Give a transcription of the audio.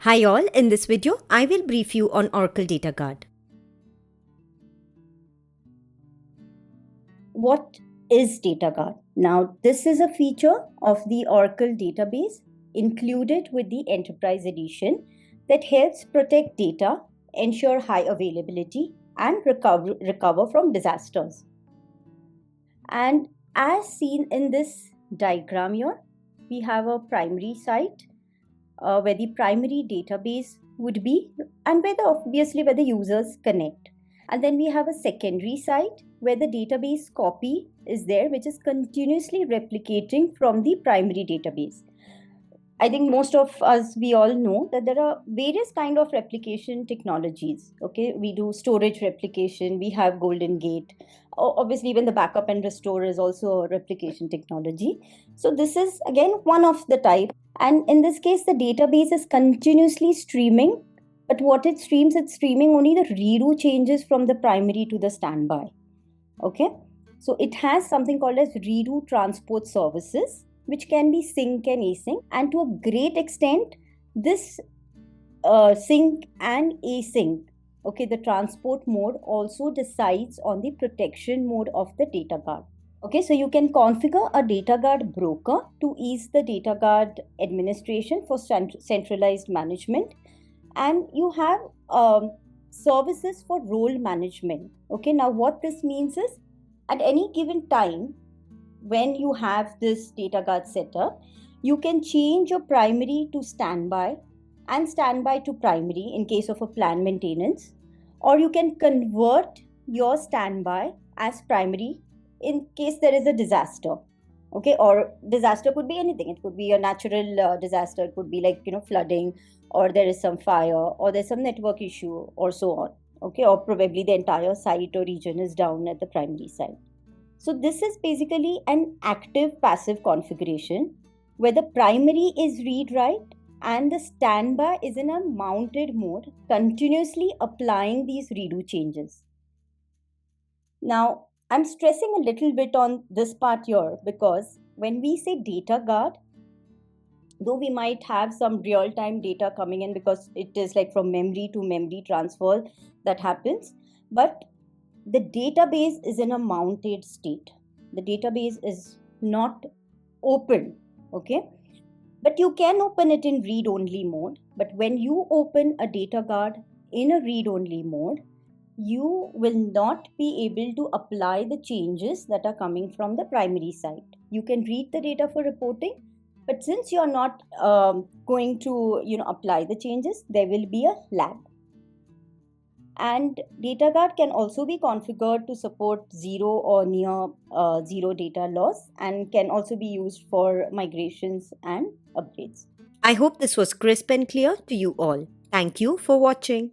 Hi all, in this video I will brief you on Oracle Data Guard. What is Data Guard? Now, this is a feature of the Oracle database included with the Enterprise Edition that helps protect data, ensure high availability, and recover from disasters. And as seen in this diagram here, we have a primary site where the primary database would be, and where the users connect. And then we have a secondary site where the database copy is there, which is continuously replicating from the primary database. I think most of us, we all know that there are various kind of replication technologies. Okay, we do storage replication, we have Golden Gate. Obviously, even the backup and restore is also a replication technology. So this is again one of the type. And in this case, the database is continuously streaming. But what it streams, it's streaming only the redo changes from the primary to the standby. Okay, so it has something called as redo transport services, which can be sync and async, and to a great extent this sync and async, okay, the transport mode also decides on the protection mode of the data guard. Okay, so you can configure a data guard broker to ease the data guard administration for centralized management, and you have services for role management. Okay, now what this means is at any given time when you have this data guard setup, you can change your primary to standby and standby to primary in case of a planned maintenance, or you can convert your standby as primary in case there is a disaster. Okay, or disaster could be anything. It could be a natural disaster, it could be like flooding, or there is some fire, or there's some network issue, or so on. Okay, or probably the entire site or region is down at the primary site. So this is basically an active passive configuration where the primary is read-write and the standby is in a mounted mode, continuously applying these redo changes. Now, I'm stressing a little bit on this part here because when we say data guard, though we might have some real-time data coming in because it is like from memory to memory transfer that happens, but the database is in a mounted state. The database is not open, okay? But you can open it in read-only mode. But when you open a data guard in a read-only mode, you will not be able to apply the changes that are coming from the primary site. You can read the data for reporting, but since you're not going to apply the changes, there will be a lag. And data guard can also be configured to support zero or near zero data loss, and can also be used for migrations and upgrades. I hope this was crisp and clear to you all. Thank you for watching.